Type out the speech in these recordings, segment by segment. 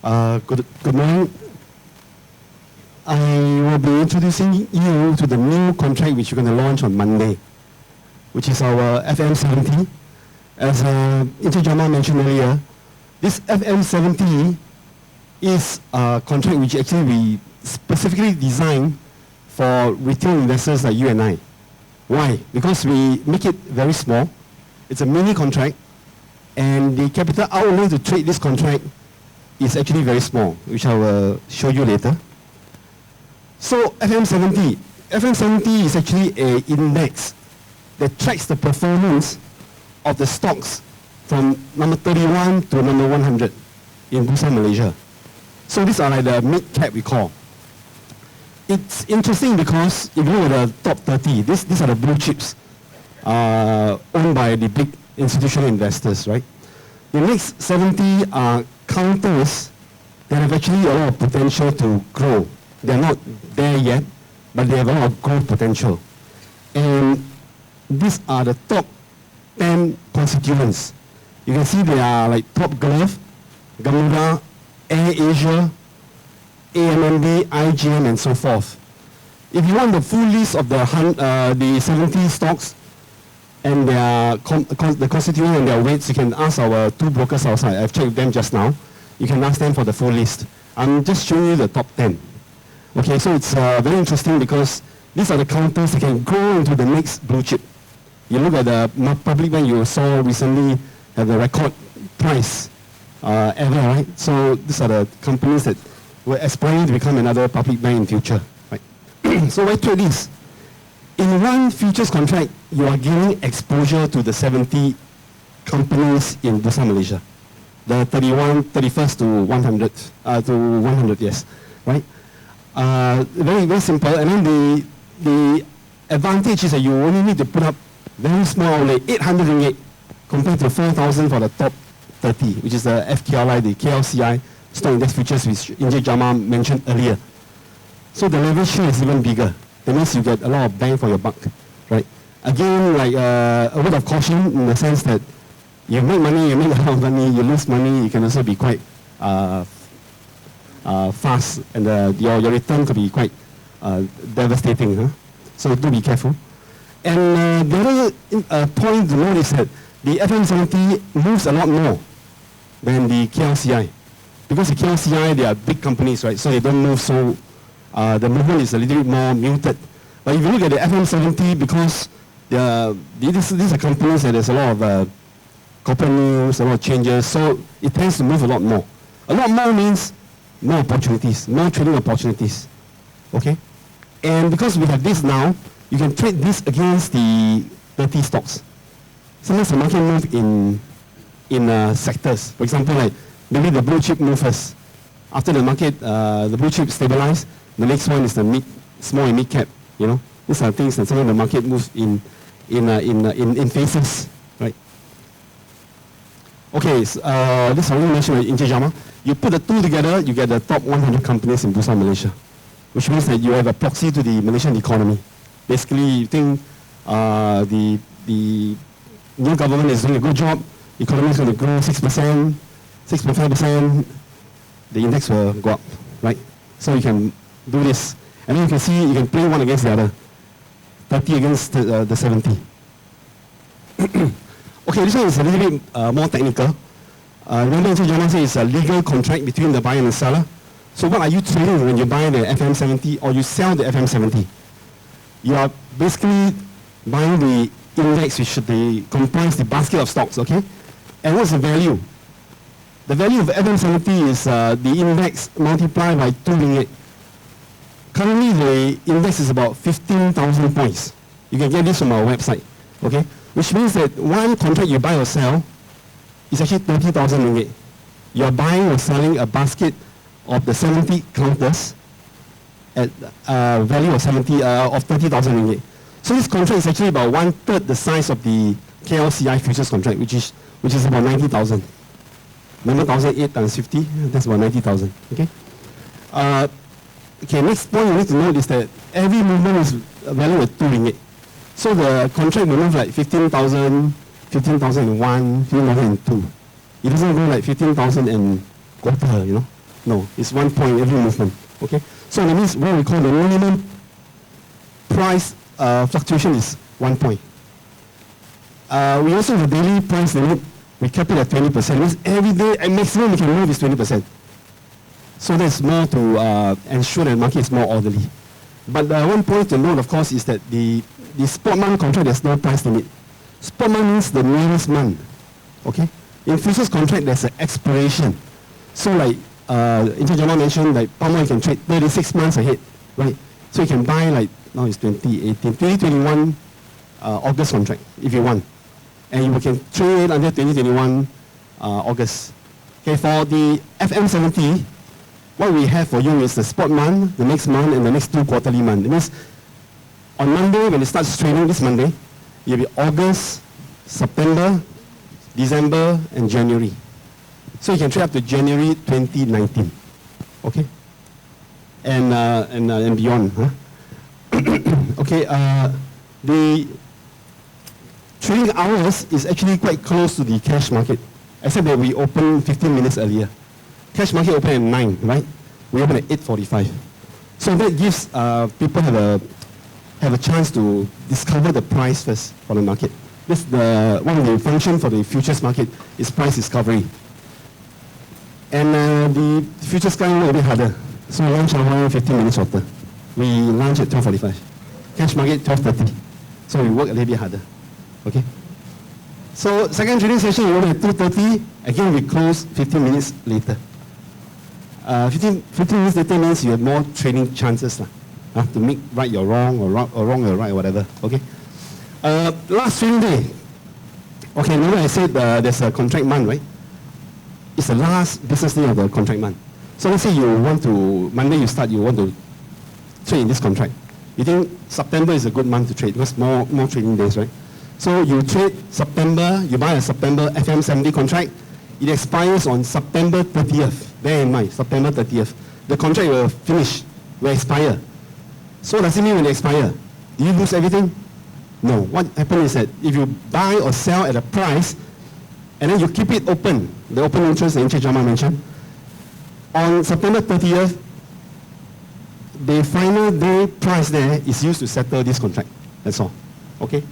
Good morning. I will be introducing you to the new contract which we're going to launch on Monday, which is our FM70. As Encik Jamal mentioned earlier, this FM70 is a contract which actually we specifically designed for retail investors like you and I. Why? Because we make it very small. It's a mini contract, and the capital outlay to trade this contract is actually very small, which I will show you later. So FM70 is actually an index that tracks the performance of the stocks from number 31 to number 100 in Bursa Malaysia. So these are like the mid-cap we call. It's interesting because if you look at the top 30, these are the blue chips owned by the big institutional investors, right? The next 70 are counters that have actually a lot of potential to grow. They're not there yet, but they have a lot of growth potential. And these are the top 10 constituents. You can see they are like Top Glove, Gamuda, Air Asia, AMMB, IGM, and so forth. If you want the full list of the 70 stocks and their the constituent and their weights, you can ask our two brokers outside. I've checked with them just now. You can ask them for the full list. I'm just showing you the top 10. Okay, so it's very interesting because these are the counters that can grow into the next blue chip. You look at the public bank you saw recently have the record price ever, right? So these are the companies that were aspiring to become another public bank in future, right? So why trade this? In one futures contract, you are gaining exposure to the 70 companies in Bursa Malaysia. The 31st to 100, yes, right? Very, very simple. And then the advantage is that you only need to put up very small outlay, 800 ringgit, compared to 4,000 for the top 30, which is the FTLI, the KLCI, stock index futures, which Encik Jamal mentioned earlier. So the leverage share is even bigger. That means you get a lot of bang for your buck, right? Again, like a word of caution in the sense that you make money, you make a lot of money, you lose money, you can also be quite fast, and your return could be quite devastating. Huh? So do be careful. And the other point to note is that the FM70 moves a lot more than the KLCI. Because the KLCI, they are big companies, right? So they don't move so, the movement is a little bit more muted. But if you look at the FM70, because these are companies that there's a lot of corporate news, a lot of changes, so it tends to move a lot more. A lot more means more opportunities, more trading opportunities, okay? And because we have this now, you can trade this against the 30 stocks. Sometimes the market move in sectors. For example, like maybe the blue chip move first. After the market, the blue chip stabilize, the next one is the small and mid cap. You know, these are things that sometimes the market moves in phases, right? Okay, so, this is already mentioned by Encik Jamal. You put the two together, you get the top 100 companies in Bursa Malaysia, which means that you have a proxy to the Malaysian economy. Basically, you think the new government is doing a good job, the economy is going to grow 6%, 6.5%, the index will go up, right? So you can do this. And then you can see, you can play one against the other, 30 against the 70. Okay, this one is a little bit more technical. Remember, Encik Jamal said it's a legal contract between the buyer and the seller. So what are you trading when you buy the FM70 or you sell the FM70? You are basically buying the index which comprise the basket of stocks, okay? And what's the value? The value of FM70 is the index multiplied by 2 ringgit. Currently, the index is about 15,000 points. You can get this from our website, okay? Which means that one contract you buy or sell is actually 30,000 ringgit. You are buying or selling a basket of the 70 counters at a value of 30,000 ringgit. So this contract is actually about 1/3 the size of the KLCI futures contract, which is about 90,000. Remember 1,008 times 50? That's about 90,000. Okay. Okay. Next point you need to note is that every movement is valued at 2 ringgit. So the contract will move like 15,000, 15,001, 15,002. It doesn't go like 15,000 and quarter, you know. No, it's 1 point every movement. Okay? So that means what we call the minimum price fluctuation is 1 point. We also have a daily price limit. We kept it at 20%. Means every day, at maximum we can move is 20%. So that's more to ensure that the market is more orderly. But one point to note, of course, is that the spot month contract, there's no price limit. Spot month means the nearest month. Okay? In futures contract, there's an expiration. So like Encik Jamal mentioned, like palm oil you can trade 36 months ahead, right? So you can buy like, now it's 2021 August contract if you want. And you can trade until 2021 August. Okay, for the FM70, what we have for you is the spot month, the next month, and the next 2 quarterly months. It means on Monday, when it starts trading this Monday, it will be August, September, December, and January. So you can trade up to January 2019. Okay? And beyond. Huh? Okay, the trading hours is actually quite close to the cash market, except that we open 15 minutes earlier. Cash market open at 9, right? We open at 8:45. So that gives people have a chance to discover the price first for the market. This one of the function for the futures market is price discovery. And the futures guy a little bit harder. So lunch hour 15 minutes shorter. We launch at 12:45. Cash market 12:30. So we work a little bit harder. Okay. So second trading session we open at 2:30. Again we close 15 minutes later. 15 minutes later means you have more trading chances to make right your wrong or wrong your right or whatever. Okay. Last trading day. Okay, remember I said there's a contract month, right? It's the last business day of the contract month. So let's say you want to, Monday you start, you want to trade in this contract. You think September is a good month to trade because more trading days, right? So you trade September, you buy a September FM70 contract. It expires on September 30th. Bear in mind, September 30th. The contract will finish, will expire. So does it mean when it expire? Do you lose everything? No. What happens is that if you buy or sell at a price, and then you keep it open, the open interest that Encik Jamal mentioned, on September 30th, the final day price there is used to settle this contract. That's all. Okay?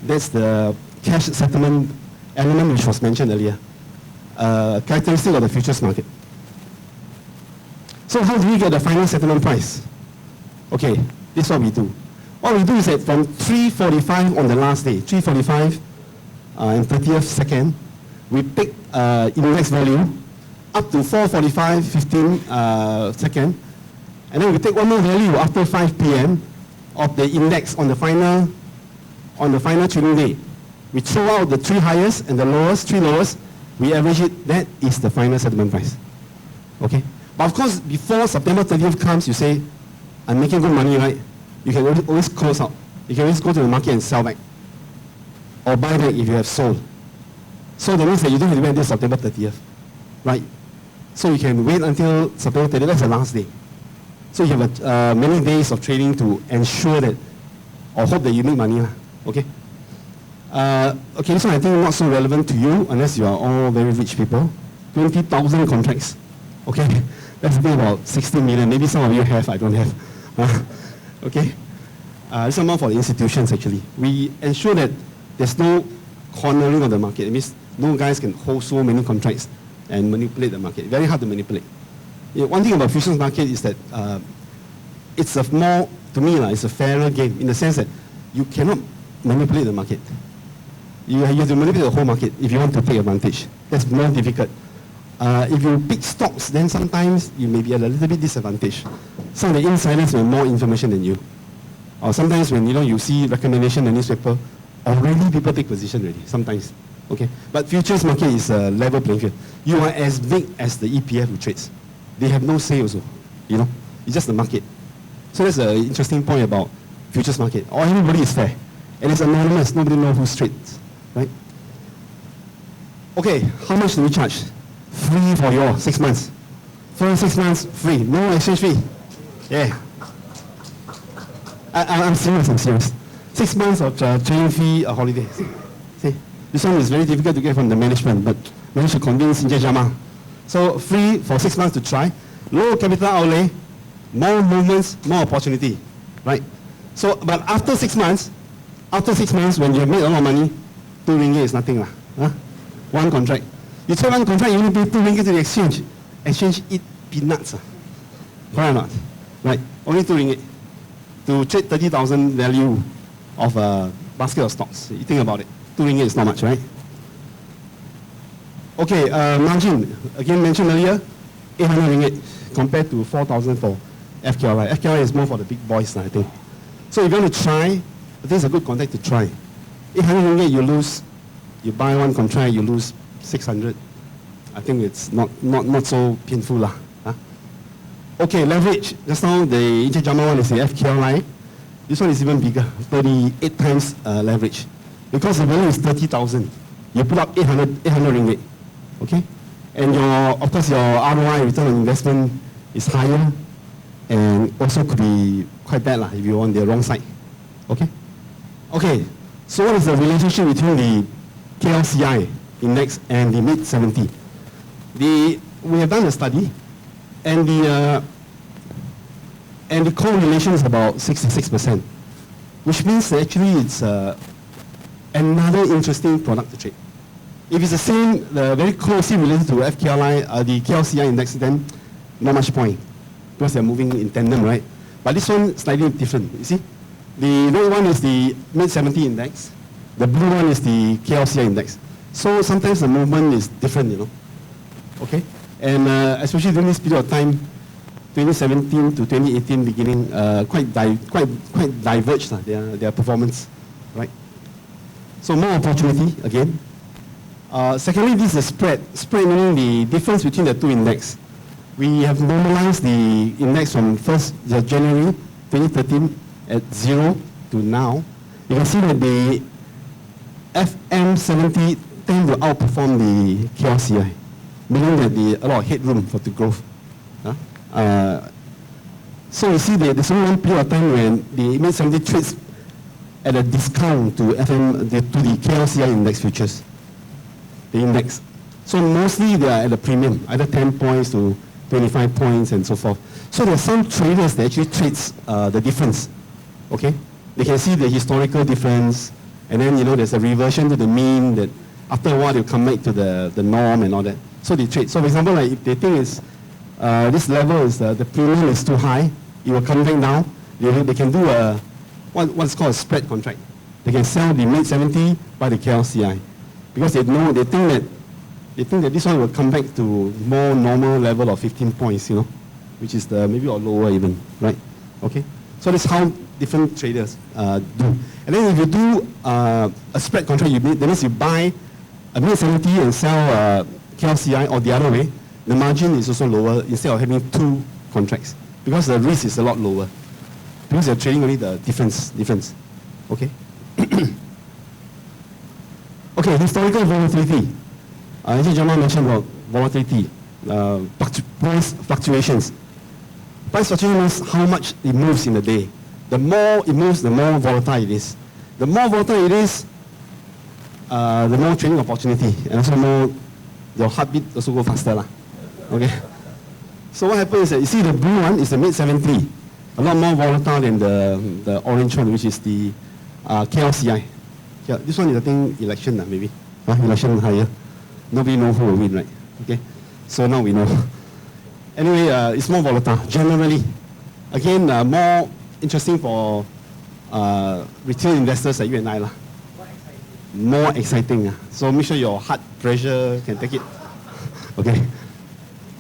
That's the cash settlement element which was mentioned earlier. Characteristic of the futures market. So how do we get the final settlement price? Okay, this is what we do. What we do is that from 3:45 on the last day, 3:45 and 30th second, we pick index value up to 4:45, 15 second, and then we take one more value after 5 p.m. of the index on the final trading day. We throw out the 3 highest and the lowest, 3 lowest, we average it, that is the final settlement price. Okay? But of course, before September 30th comes, you say, I'm making good money, right? You can always close out. You can always go to the market and sell back. Or buy back if you have sold. So that means that you don't have to wait until September 30th. Right? So you can wait until September 30th, that's the last day. So you have many days of trading to ensure that, or hope that you make money. Okay? Okay, this one I think not so relevant to you unless you are all very rich people. 20,000 contracts. Okay? That's about 60 million. Maybe some of you have, I don't have. Okay? This is more for the institutions actually. We ensure that there's no cornering of the market. It means no guys can hold so many contracts and manipulate the market. Very hard to manipulate. One thing about futures market is that it's a more, to me, it's a fairer game in the sense that you cannot manipulate the market. You have to manipulate the whole market if you want to take advantage. That's more difficult. If you pick stocks, then sometimes you may be at a little bit disadvantaged. Some of the insiders have more information than you. Or sometimes when you see recommendation in the newspaper, already people take position already, sometimes. Okay? But futures market is a level playing field. You are as big as the EPF who trades. They have no say also. It's just the market. So that's an interesting point about futures market. Everybody is fair. And it's anonymous, nobody knows who trades. Right? Okay, how much do we charge? Free for you all, 6 months. For 6 months, free. No exchange fee. Yeah. I'm serious. 6 months of training fee, a holiday. See, this one is very difficult to get from the management, but managed to convince Encik Jamal. So free for 6 months to try. Low capital outlay, more movements, more opportunity, right? So, but after 6 months, when you have made a lot of money, 2 ringgit is nothing lah. Huh? One contract. You trade one contract, you only pay 2 ringgit to the exchange. Exchange eat peanuts. Correct or not? Right? Only 2 ringgit to trade 30,000 value of a basket of stocks. You think about it. 2 ringgit is not much, right? Okay, margin. Again, mentioned earlier, 800 ringgit compared to 4,000 for FQLI. FQLI is more for the big boys, I think. So if you want to try, this is a good contract to try. 800 ringgit, you lose. You buy one contract, you lose 600. I think it's not so painful lah. Huh? Okay, leverage. Just now the Encik Jamal one is the FQLI. This one is even bigger, 38 times leverage. Because the value is 30,000. You put up 800 ringgit. Okay? And of course your ROI, return on investment, is higher and also could be quite bad lah if you're on the wrong side. Okay? Okay, so what is the relationship between the KLCI index and the mid-70? We have done a study, and the correlation is about 66%, which means that actually it's another interesting product to trade. If it's the same, very closely related to FQLI, the KLCI index, then not much point, because they're moving in tandem, right? But this one slightly different, you see? The red one is the mid-70 index, the blue one is the KLCI index. So sometimes the movement is different, you know. Okay? And especially during this period of time, 2017 to 2018 beginning, quite diverged their performance, right? So more opportunity again. Secondly, this is the spread. Spread meaning the difference between the two index. We have normalized the index from January 2013 at 0 to now. You can see that the FM70 tend to outperform the KLCI, meaning that a lot of headroom for the growth. So you see that there's only one period of time when the mid-70 trades at a discount to the KLCI index futures, the index. So mostly they are at a premium, either 10 points to 25 points and so forth. So there are some traders that actually trades the difference. Okay, they can see the historical difference, and then there's a reversion to the mean that after a while they'll come back to the norm and all that. So they trade. So for example, like if they think is this level is the premium is too high, it will come back down. They can do what's called a spread contract. They can sell the mid-70 by the KLCI because they think that this one will come back to more normal level of 15 points, which is maybe or lower even, right? Okay. So that's how different traders do. And then if you do a spread contract, that means you buy a mid-70 and sell KLCI, or the other way, the margin is also lower instead of having 2 contracts because the risk is a lot lower because you're trading only the difference. Okay. Okay, historical volatility. Encik Jamal mentioned about volatility, price fluctuations. Price fluctuation means how much it moves in a day. The more it moves, the more volatile it is. The more volatile it is, the more trading opportunity, and also more your heartbeat also go faster lah. Okay. So what happens is that you see the blue one is the mid-70, a lot more volatile than the orange one, which is the KLCI. Yeah, this one is I think election maybe. Election higher. Nobody knows who will win, right? Okay. So now we know. Anyway, it's more volatile generally. Again, more interesting for retail investors like you and I lah. More exciting. So make sure your heart pressure can take it. Okay.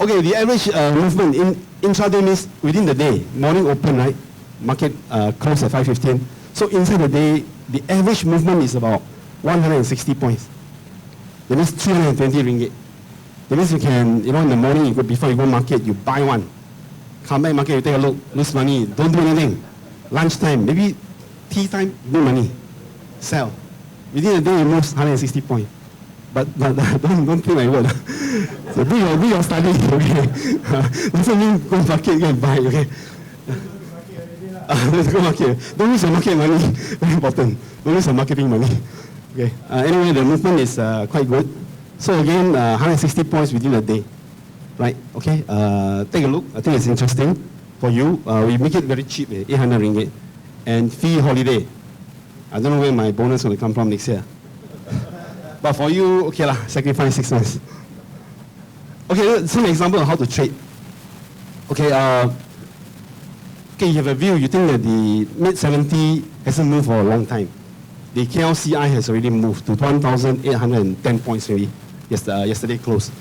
Okay, the average movement in intraday means within the day, morning open, right? Market close at 5:15. So inside the day, the average movement is about 160 points. That means 320 ringgit. That means you can, in the morning, before you go market, you buy one. Come back market, you take a look, lose money, don't do anything. Lunchtime, maybe tea time, make money. Sell. Within a day, it moves 160 points. But don't think my word. So do your study, okay? Doesn't mean go market, go and buy, okay? Let's go market. Don't lose your market money. Very important. Don't lose your marketing money. Okay. Anyway, the movement is quite good. So again, 160 points within a day. right? Okay, take a look. I think it's interesting for you. We make it very cheap, 800 ringgit. And fee holiday. I don't know where my bonus will come from next year. But for you, okay lah, sacrifice 6 months. Okay, some example of how to trade. Okay, okay, you have a view, you think that the mid-70 hasn't moved for a long time. The KLCI has already moved to 1,810 points already, yesterday closed.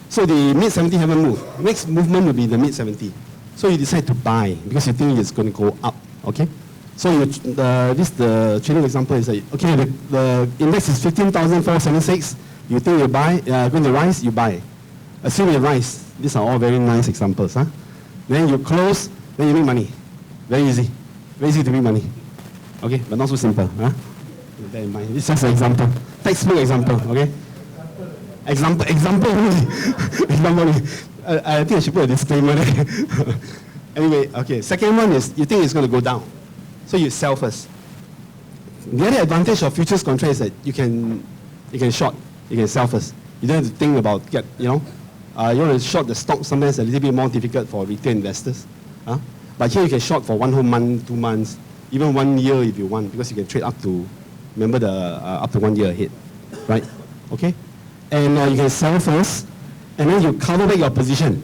So the mid-70 haven't moved. Next movement will be the mid-70. So you decide to buy because you think it's going to go up, okay? So the trading example is that, okay, the index is 15,476. You think you buy, going to rise, you buy. Assume it rise. These are all very nice examples, huh? Then you close, then you make money. Very easy. Very easy to make money. Okay, but not so simple, huh? Keep that in mind. This is just an example. Textbook example, okay? Example only. Example only. I think I should put a disclaimer there. Anyway, okay. Second one is you think it's going to go down. So you sell first. The other advantage of futures contract is that you can short, you can sell first. You don't have to think about you want to short the stock. Sometimes a little bit more difficult for retail investors. But here you can short for 1 whole month, 2 months, even 1 year if you want, because you can trade up to, remember the up to 1 year ahead, right? Okay, and you can sell first, and then you cover back your position.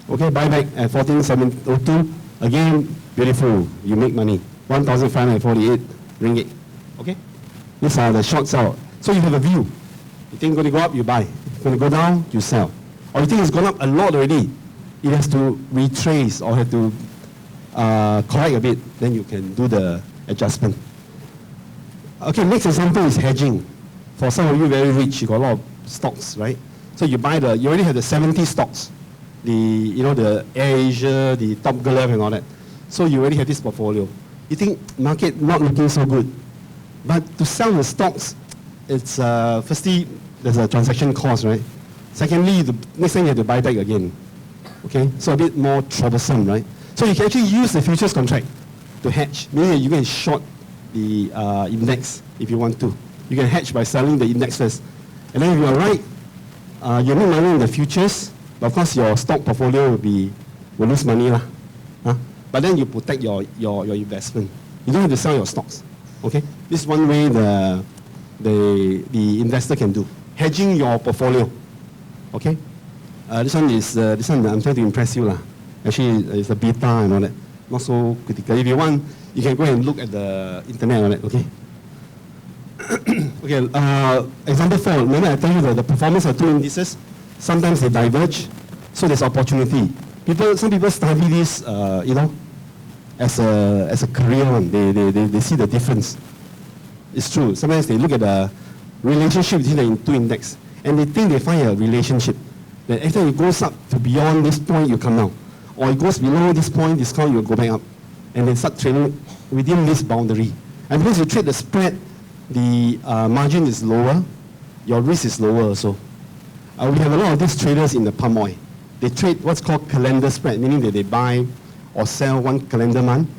Okay, buy back at 14,702. Again, beautiful. You make money. 1,548 ringgit. Okay, these are the short sell. So you have a view. You think it's going to go up, you buy. It's going to go down, you sell. Or you think it's gone up a lot already, it has to retrace or have to correct a bit, then you can do the adjustment. Okay, next example is hedging. For some of you very rich, you got a lot of stocks, right? So you buy you already have the 70 stocks. The AirAsia, the Top Glove and all that. So you already have this portfolio. You think market not looking so good. But to sell the stocks, it's firstly, there's a transaction cost, right? Secondly, next time you have to buy back again. Okay, so a bit more troublesome, right? So you can actually use the futures contract to hedge, meaning that you can short the index if you want to. You can hedge by selling the index first. And then if you are right, you make money in the futures, but of course your stock portfolio will lose money lah. But then you protect your investment. You don't have to sell your stocks. Okay, this is one way the investor can do, hedging your portfolio. Okay, this one I'm trying to impress you lah. Actually, it's a beta and all that, not so critical. If you want, you can go and look at the internet and all that. Okay. Okay. Example 4. Remember I tell you that the performance of two indices, sometimes they diverge, so there's opportunity. Some people study this, as a career one. They see the difference. It's true. Sometimes they look at the relationship between the two index, and they think they find a relationship. That after it goes up to beyond this point, you come down, or it goes below this point, discount, you go back up, and then start trading within this boundary. And because you trade the spread, the margin is lower, your risk is lower also. We have a lot of these traders in the palm oil. They trade what's called calendar spread, meaning that they buy or sell one calendar month,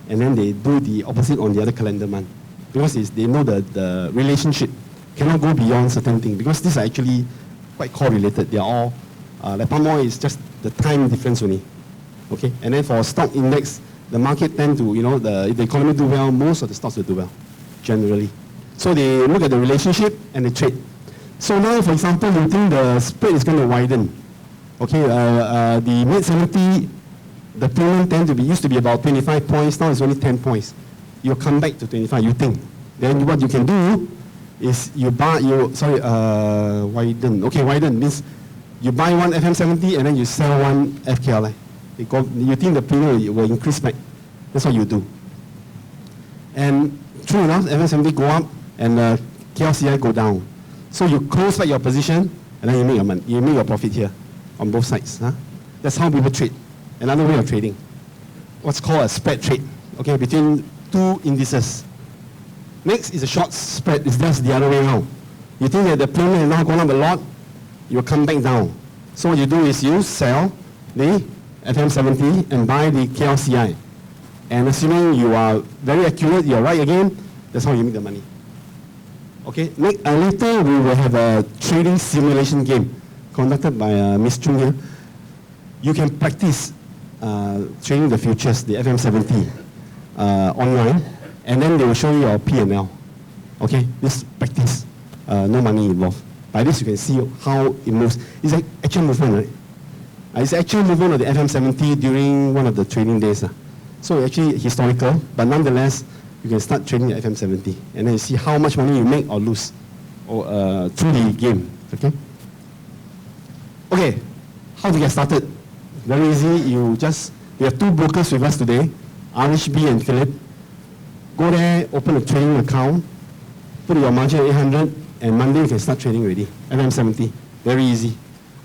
and then they do the opposite on the other calendar month. Because they know the relationship cannot go beyond certain things, because these are actually quite correlated. They are all, like palm oil is just the time difference only. Okay, and then for stock index, the market tend to, if the economy do well, most of the stocks will do well, generally. So they look at the relationship and they trade. So now, for example, you think the spread is going to widen. Okay, the mid-70, the premium used to be about 25 points, now it's only 10 points. You come back to 25, you think. Then what you can do is widen. Okay, widen means you buy one FM70 and then you sell one FKLI. You think the premium will increase back. That's what you do. And true enough, FM70 go up and KLCI go down. So you close back your position and then you make your money. You make your profit here on both sides. That's how people trade. Another way of trading. What's called a spread trade. Okay, between two indices. Next is a short spread. It's just the other way around. You think that the premium has now gone up a lot, you will come back down. So what you do is you sell the FM70 and buy the KLCI. And assuming you are very accurate, you are right again, that's how you make the money. Okay, later we will have a trading simulation game conducted by Ms. Chung here, you can practice trading the futures, the FM70, online, and then they will show you your P&L. Okay, this practice, no money involved. By this, you can see how it moves. It's like actual movement, right? It's actual movement of the FM70 during one of the trading days. So actually historical, but nonetheless, you can start trading the FM70, and then you see how much money you make or lose or, through the game. Okay? Okay, how to get started? Very easy. We have two brokers with us today, RHB and Philip. Go there, open a trading account, put your margin at 800, and Monday you can start trading already. FM70, very easy.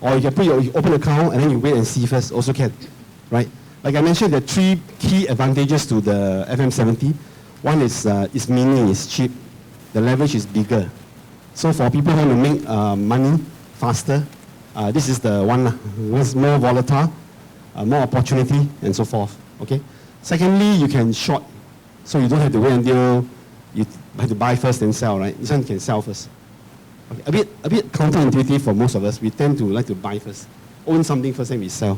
Or you can put your open account and then you wait and see first, also can, right? Like I mentioned, there are three key advantages to the FM70. One is it's mini, it's cheap. The leverage is bigger. So for people who want to make money faster, this is the one. It's more volatile, more opportunity, and so forth. Okay. Secondly, you can short, so you don't have to wait until you have to buy first and sell. Right? This one can sell first. Okay. A bit counterintuitive for most of us. We tend to like to buy first, own something first, and we sell.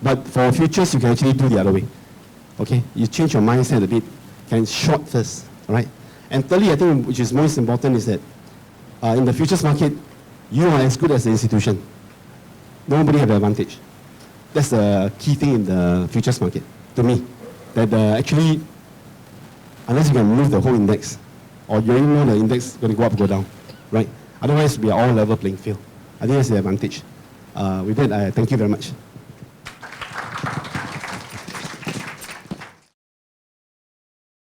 But for futures, you can actually do the other way. Okay. You change your mindset a bit. Can short first. All right. And thirdly, I think which is most important is that in the futures market, you are as good as the institution. Nobody has the advantage. That's the key thing in the futures market, to me. That actually, unless you can move the whole index, or you already know the index is going to go up or go down, right? Otherwise, we are all level playing field. I think that's the advantage. With that, thank you very much.